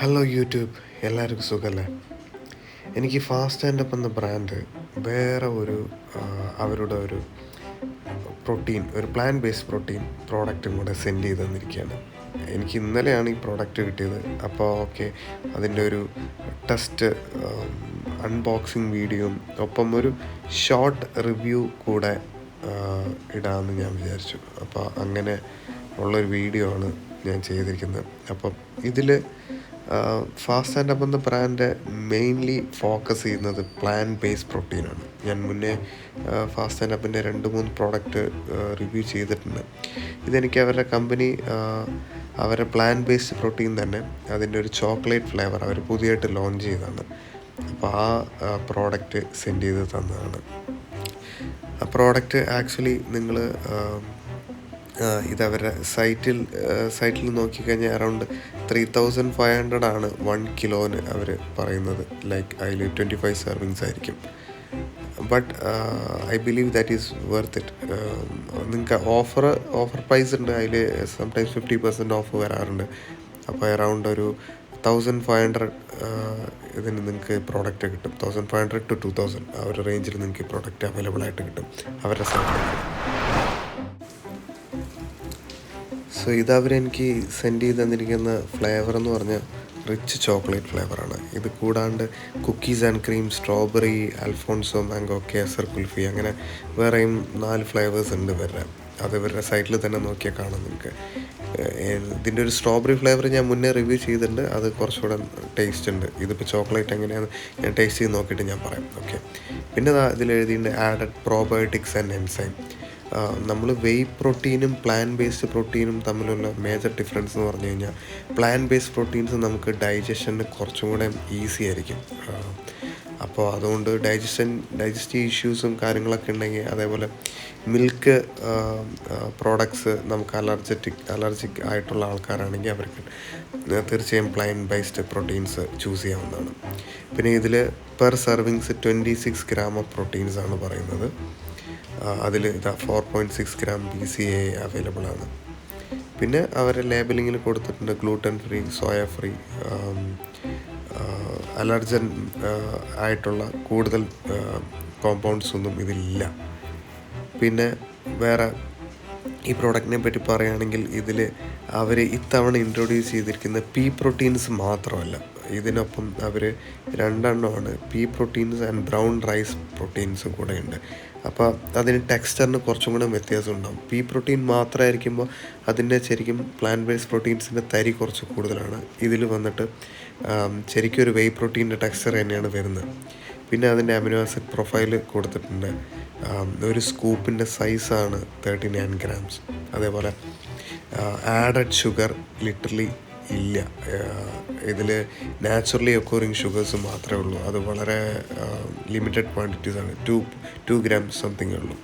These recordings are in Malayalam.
ഹലോ യൂട്യൂബ്, എല്ലാവർക്കും സുഖമല്ലേ? എനിക്ക് ഫാസ്റ്റ് ആൻഡ് അപ്പ് എന്ന ബ്രാൻഡ് വേറെ അവരുടെ ഒരു ഒരു പ്ലാൻ ബേസ്ഡ് പ്രോട്ടീൻ പ്രോഡക്റ്റും കൂടെ സെൻഡ് ചെയ്ത് തന്നിരിക്കുകയാണ്. എനിക്ക് ഇന്നലെയാണ് ഈ പ്രോഡക്റ്റ് കിട്ടിയത്. അപ്പോൾ അതിൻ്റെ ഒരു ടെസ്റ്റ് അൺബോക്സിങ് വീഡിയോയും ഒപ്പം ഒരു ഷോർട്ട് റിവ്യൂ കൂടെ ഇടാമെന്ന് ഞാൻ വിചാരിച്ചു. അപ്പോൾ അങ്ങനെ ഉള്ളൊരു വീഡിയോ ആണ് ഞാൻ ചെയ്തിരിക്കുന്നത്. അപ്പം ഇതിൽ ഫാസ്റ്റ് ആൻഡ് അപ്പ് എന്ന ബ്രാൻഡ് മെയിൻലി ഫോക്കസ് ചെയ്യുന്നത് പ്ലാൻ ബേസ്ഡ് പ്രോട്ടീനാണ്. ഞാൻ മുന്നേ ഫാസ്റ്റ് ആൻഡ് അപ്പിൻ്റെ 2-3 പ്രോഡക്റ്റ് റിവ്യൂ ചെയ്തിട്ടുണ്ട്. ഇതെനിക്ക് അവരുടെ കമ്പനി അവരുടെ പ്ലാൻ ബേസ്ഡ് പ്രോട്ടീൻ തന്നെ അതിൻ്റെ ഒരു ചോക്ലേറ്റ് ഫ്ലേവർ അവർ പുതിയതായിട്ട് ലോഞ്ച് ചെയ്തതാണ്. അപ്പോൾ ആ പ്രോഡക്റ്റ് സെൻഡ് ചെയ്ത് തന്നതാണ്. ആ പ്രോഡക്റ്റ് ആക്ച്വലി നിങ്ങൾ ഇതവരുടെ സൈറ്റിൽ നോക്കിക്കഴിഞ്ഞാൽ അറൗണ്ട് 3500 ആണ് 1 കിലോന് അവർ പറയുന്നത്. ലൈക്ക് അതിൽ 25 സെർവിങ്സ് ആയിരിക്കും. But I believe that is worth it. നിങ്ങൾക്ക് ഓഫർ പ്രൈസ് ഉണ്ട്. അതിൽ സംടൈംസ് 50% ഓഫ് വരാറുണ്ട്. അപ്പോൾ അറൗണ്ട് ഒരു 1500 ഇതിന് നിങ്ങൾക്ക് പ്രോഡക്റ്റ് കിട്ടും. 1500 to 2000 ആ ഒരു റേഞ്ചിൽ നിങ്ങൾക്ക് ഈ പ്രോഡക്റ്റ് അവൈലബിൾ ആയിട്ട് കിട്ടും അവരുടെ സൈറ്റിൽ. സോ ഇതവരെനിക്ക് സെൻഡ് ചെയ്ത് തന്നിരിക്കുന്ന ഫ്ലേവർ എന്ന് പറഞ്ഞാൽ റിച്ച് ചോക്ലേറ്റ് ഫ്ലേവറാണ്. ഇത് കൂടാണ്ട് cookies and cream, strawberry, Alphonso, mango, kesar kulfi, അങ്ങനെ വേറെയും 4 ഫ്ലേവേഴ്സ് ഉണ്ട് ഇവരുടെ. അത് ഇവരുടെ സൈറ്റിൽ തന്നെ നോക്കിയാൽ കാണാം നിങ്ങൾക്ക്. ഇതിൻ്റെ ഒരു സ്ട്രോബെറി ഫ്ലേവർ ഞാൻ മുന്നേ റിവ്യൂ ചെയ്തിട്ടുണ്ട്. അത് കുറച്ചുകൂടെ ടേസ്റ്റ് ഉണ്ട്. ഇതിപ്പോൾ ചോക്ലേറ്റ് എങ്ങനെയാണ് ഞാൻ ടേസ്റ്റ് ചെയ്ത് നോക്കിയിട്ട് ഞാൻ പറയാം. ഓക്കെ. പിന്നെ ഇതിലെഴുതിയിട്ടുണ്ട് ആഡഡ് പ്രോബയോട്ടിക്സ് ആൻഡ് എൻസൈം. നമ്മൾ വെയ് പ്രോട്ടീനും പ്ലാൻ ബേസ്ഡ് പ്രോട്ടീനും തമ്മിലുള്ള മേജർ ഡിഫറൻസ് എന്ന് പറഞ്ഞു കഴിഞ്ഞാൽ പ്ലാൻ ബേസ്ഡ് പ്രോട്ടീൻസ് നമുക്ക് ഡൈജഷന് കുറച്ചും കൂടെ ഈസി ആയിരിക്കും. അപ്പോൾ അതുകൊണ്ട് ഡൈജസ്റ്റീവ് ഇഷ്യൂസും കാര്യങ്ങളൊക്കെ ഉണ്ടെങ്കിൽ, അതേപോലെ മിൽക്ക് പ്രോഡക്ട്സ് നമുക്ക് അലർജിക് ആയിട്ടുള്ള ആൾക്കാരാണെങ്കിൽ അവർക്ക് തീർച്ചയായും പ്ലാൻ ബേസ്ഡ് പ്രോട്ടീൻസ് ചൂസ് ചെയ്യാവുന്നതാണ്. പിന്നെ ഇതിൽ പെർ സെർവിങ്സ് 26 ഗ്രാം ഓഫ് പ്രോട്ടീൻസാണ് പറയുന്നത്. അതിൽ 4.6 ഗ്രാം BCA അവൈലബിൾ ആണ്. പിന്നെ അവരുടെ ലേബലിങ്ങിൽ കൊടുത്തിട്ടുണ്ട് gluten free, soya free, allergen ആയിട്ടുള്ള കൂടുതൽ കോമ്പൗണ്ട്സ് ഒന്നും ഇതിലില്ല. പിന്നെ വേറെ ഈ പ്രോഡക്റ്റിനെ പറ്റി പറയുകയാണെങ്കിൽ ഇതിൽ അവർ ഇത്തവണ ഇൻട്രൊഡ്യൂസ് ചെയ്തിരിക്കുന്ന പീ പ്രോട്ടീൻസ് മാത്രമല്ല, ഇതിനൊപ്പം അവർ 2 എണ്ണമാണ് pea proteins and brown rice പ്രോട്ടീൻസും കൂടെ ഉണ്ട്. അപ്പോൾ അതിന് ടെക്സ്ചറിന് കുറച്ചും കൂടെ വ്യത്യാസം ഉണ്ടാകും. പീ പ്രോട്ടീൻ മാത്രമായിരിക്കുമ്പോൾ അതിൻ്റെ ശരിക്കും പ്ലാൻ ബേസ്ഡ് പ്രോട്ടീൻസിൻ്റെ തരി കുറച്ച് കൂടുതലാണ്. ഇതിൽ വന്നിട്ട് ശരിക്കും ഒരു വെയ് പ്രോട്ടീൻ്റെ ടെക്സ്ചർ തന്നെയാണ് വരുന്നത്. പിന്നെ അതിൻ്റെ അമിനോ ആസിഡ് പ്രൊഫൈൽ കൊടുത്തിട്ടുണ്ട്. ഒരു സ്കൂപ്പിൻ്റെ സൈസാണ് 39 ഗ്രാംസ്. അതേപോലെ ആഡഡ് ഷുഗർ ലിറ്ററലി ഇല്ല. ഇതിൽ നാച്ചുറലി ഒക്കോറിങ് ഷുഗേഴ്സ് മാത്രമേ ഉള്ളൂ. അത് വളരെ ലിമിറ്റഡ് ക്വാണ്ടിറ്റീസാണ്. 2 ഗ്രാംസ് സംതിങ് ഉള്ളൂ.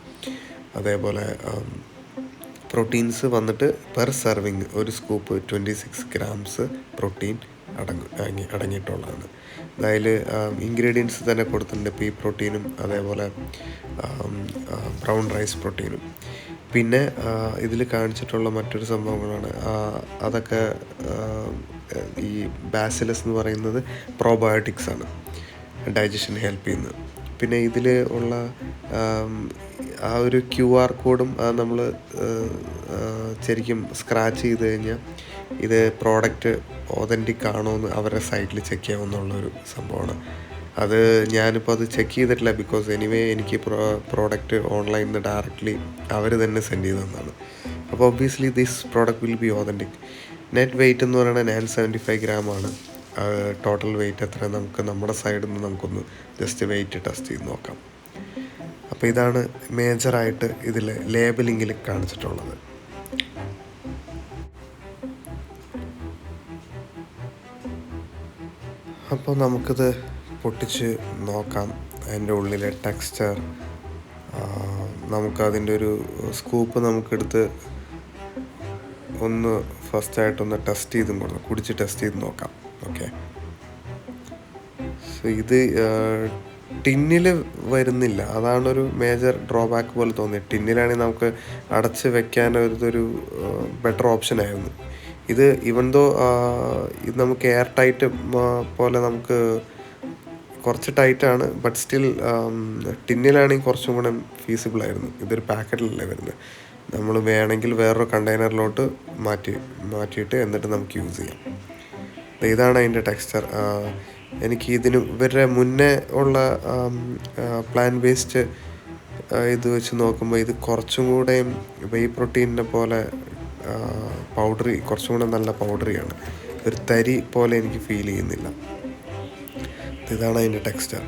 അതേപോലെ പ്രോട്ടീൻസ് വന്നിട്ട് പെർ സെർവിങ് ഒരു സ്കൂപ്പ് 26 ഗ്രാംസ് പ്രോട്ടീൻ അടങ്ങിയിട്ടുള്ളതാണ്. അതിൽ ഇൻഗ്രീഡിയൻസ് തന്നെ കൊടുത്തിട്ടുണ്ട്. പീ പ്രോട്ടീനും അതേപോലെ ബ്രൗൺ റൈസ് പ്രോട്ടീനും. പിന്നെ ഇതിൽ കാണിച്ചിട്ടുള്ള മറ്റൊരു സംഭവങ്ങളാണ് അതൊക്കെ ഈ ബാസിലസ് എന്ന് പറയുന്നത് പ്രോബയോട്ടിക്സ് ആണ്, ഡൈജഷന് ഹെൽപ്പ് ചെയ്യുന്നത്. പിന്നെ ഇതിൽ ഉള്ള ആ ഒരു QR കോഡും നമ്മൾ ശരിക്കും സ്ക്രാച്ച് ചെയ്ത് കഴിഞ്ഞാൽ ഇത് പ്രോഡക്റ്റ് ഓതൻറ്റിക് ആണോ എന്ന് അവരുടെ സൈറ്റിൽ ചെക്ക് ചെയ്യാമെന്നുള്ളൊരു സംഭവമാണ്. അത് ഞാനിപ്പോൾ അത് ചെക്ക് ചെയ്തിട്ടില്ല. ബിക്കോസ് എനിവേ എനിക്ക് പ്രോഡക്റ്റ് ഓൺലൈനിൽ നിന്ന് ഡയറക്റ്റ്ലി അവർ തന്നെ സെൻഡ് ചെയ്ത് തന്നതാണ്. അപ്പോൾ obviously this product will be authentic. Net wait എന്ന് പറയുന്നത് 975 ഗ്രാമാണ്. ടോട്ടൽ വെയിറ്റ് എത്ര നമുക്ക് നമ്മുടെ സൈഡിൽ നിന്ന് നമുക്കൊന്ന് ജസ്റ്റ് വെയിറ്റ് ടെസ്റ്റ് ചെയ്ത് നോക്കാം. അപ്പോൾ ഇതാണ് മേജറായിട്ട് ഇതിൽ ലേബലിങ്ങിൽ കാണിച്ചിട്ടുള്ളത്. അപ്പോൾ നമുക്കിത് പൊട്ടിച്ച് നോക്കാം. അതിൻ്റെ ഉള്ളിലെ ടെക്സ്ചർ നമുക്കതിൻ്റെ ഒരു സ്കൂപ്പ് നമുക്കെടുത്ത് ഒന്ന് ഫസ്റ്റായിട്ടൊന്ന് ടെസ്റ്റ് ചെയ്തും കൊടുക്കാം, കുടിച്ച് ടെസ്റ്റ് ചെയ്ത് നോക്കാം. ഓക്കെ. സോ ഇത് ടിന്നിൽ വരുന്നില്ല. അതാണൊരു മേജർ ഡ്രോബാക്ക് പോലെ തോന്നി. ടിന്നിലാണെങ്കിൽ നമുക്ക് അടച്ച് വെക്കാൻ ഒരു ബെറ്റർ ഓപ്ഷനായിരുന്നു. ഇത് ഇവൻ ദോ ഇത് നമുക്ക് എയർ ടൈറ്റ് പോലെ നമുക്ക് കുറച്ച് ടൈറ്റാണ്, ബട്ട് സ്റ്റിൽ ടിന്നിലാണെങ്കിൽ കുറച്ചും കൂടെ ഫീസിബിളായിരുന്നു. ഇതൊരു പാക്കറ്റിലല്ലേ വരുന്നത്. നമ്മൾ വേണമെങ്കിൽ വേറൊരു കണ്ടെയ്നറിലോട്ട് മാറ്റിയിട്ട് എന്നിട്ട് നമുക്ക് യൂസ് ചെയ്യാം. ഇതാണ് അതിൻ്റെ ടെക്സ്ചർ. എനിക്ക് ഇവരുടെ മുന്നേ ഉള്ള പ്ലാൻ വേസ്റ്റ് ഇത് വെച്ച് നോക്കുമ്പോൾ ഇത് കുറച്ചും കൂടെയും വെയ് പ്രോട്ടീനിനെ പോലെ പൗഡറി, കുറച്ചും കൂടെ നല്ല പൗഡറിയാണ്. ഒരു തരി പോലെ എനിക്ക് ഫീൽ ചെയ്യുന്നില്ല. ഇതാണ് അതിൻ്റെ ടെക്സ്ചർ.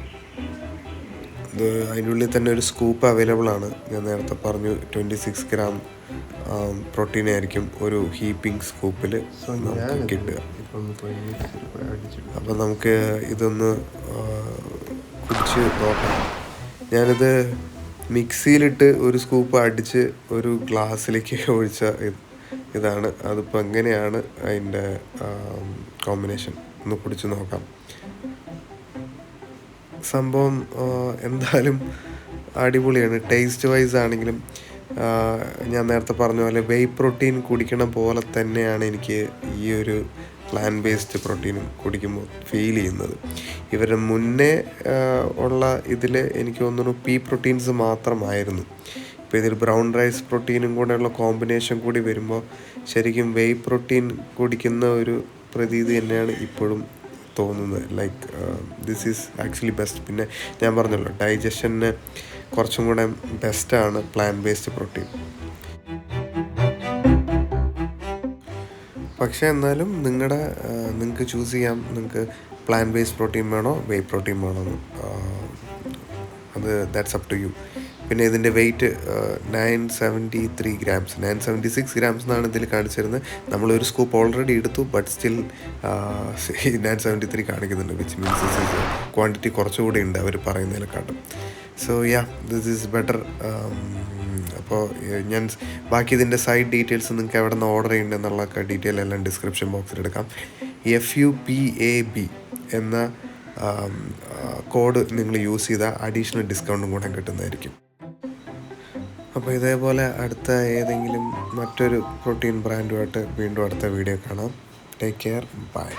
ഇത് അതിൻ്റെ ഉള്ളിൽ തന്നെ ഒരു സ്കൂപ്പ് അവൈലബിൾ ആണ്. ഞാൻ നേരത്തെ പറഞ്ഞു 26 ഗ്രാം പ്രോട്ടീൻ ആയിരിക്കും ഒരു ഹീപ്പിംഗ് സ്കൂപ്പിൽ നമുക്ക് കിട്ടുക. അപ്പം നമുക്ക് ഇതൊന്ന് കുടിച്ച് നോക്കാം. ഞാനിത് മിക്സിയിലിട്ട് ഒരു സ്കൂപ്പ് അടിച്ച് ഒരു ഗ്ലാസ്സിലേക്ക് ഒഴിച്ച ഇതാണ്. അതിപ്പോൾ എങ്ങനെയാണ് അതിൻ്റെ കോമ്പിനേഷൻ ഒന്ന് കുടിച്ച് നോക്കാം. സംഭവം എന്തായാലും അടിപൊളിയാണ്. ടേസ്റ്റ് വൈസ് ആണെങ്കിലും ഞാൻ നേരത്തെ പറഞ്ഞ പോലെ വെയ് പ്രോട്ടീൻ കുടിക്കണ പോലെ തന്നെയാണ് എനിക്ക് ഈ ഒരു പ്ലാൻ ബേസ്ഡ് പ്രോട്ടീനും കുടിക്കുമ്പോൾ ഫീൽ ചെയ്യുന്നത്. ഇവരുടെ മുന്നേ ഉള്ള ഇതിൽ എനിക്ക് തോന്നുന്നു പീ പ്രോട്ടീൻസ് മാത്രമായിരുന്നു. ഇപ്പോൾ ഇതിൽ ബ്രൗൺ റൈസ് പ്രോട്ടീനും കൂടെയുള്ള കോമ്പിനേഷൻ കൂടി വരുമ്പോൾ ശരിക്കും വെയ് പ്രോട്ടീൻ കുടിക്കുന്ന ഒരു പ്രതീതി തന്നെയാണ് ഇപ്പോഴും തോന്നുന്നത്. Like this is actually best. പിന്നെ ഞാൻ പറഞ്ഞല്ലോ, ഡൈജഷന് കുറച്ചും കൂടെ ബെസ്റ്റാണ് പ്ലാൻ ബേസ്ഡ് പ്രോട്ടീൻ. പക്ഷേ എന്നാലും നിങ്ങൾക്ക് ചൂസ് ചെയ്യാം. നിങ്ങൾക്ക് പ്ലാൻ ബേസ്ഡ് പ്രോട്ടീൻ വേണോ വെയ് പ്രോട്ടീൻ വേണോ അത് ദാറ്റ്സ് അപ് ടു യു. പിന്നെ ഇതിൻ്റെ വെയ്റ്റ് 973 ഗ്രാംസ് 976 ഗ്രാംസ് എന്നാണ് ഇതിൽ കാണിച്ചിരുന്നത്. നമ്മളൊരു സ്കൂപ്പ് ഓൾറെഡി എടുത്തു, ബട്ട് സ്റ്റിൽ 973 കാണിക്കുന്നുണ്ട്, which means this is quantity കുറച്ചുകൂടി ഉണ്ട് അവർ പറയുന്നതിനെക്കാട്ടും. So this is better. അപ്പോൾ ഞാൻ ബാക്കി ഇതിൻ്റെ സൈഡ് ഡീറ്റെയിൽസ് നിങ്ങൾക്ക് എവിടെ നിന്ന് ഓർഡർ ചെയ്യേണ്ടതെന്നുള്ളൊക്കെ ഡീറ്റെയിൽ എല്ലാം ഡിസ്ക്രിപ്ഷൻ ബോക്സിൽ എടുക്കാം. FUPAB എന്ന കോഡ് നിങ്ങൾ യൂസ് ചെയ്താൽ അഡീഷണൽ ഡിസ്കൗണ്ടും കൂടെ കിട്ടുന്നതായിരിക്കും. അപ്പോൾ ഇതേപോലെ അടുത്ത ഏതെങ്കിലും മറ്റൊരു പ്രോട്ടീൻ ബ്രാൻഡുമായിട്ട് വീണ്ടും അടുത്ത വീഡിയോ കാണാം. Take care, by.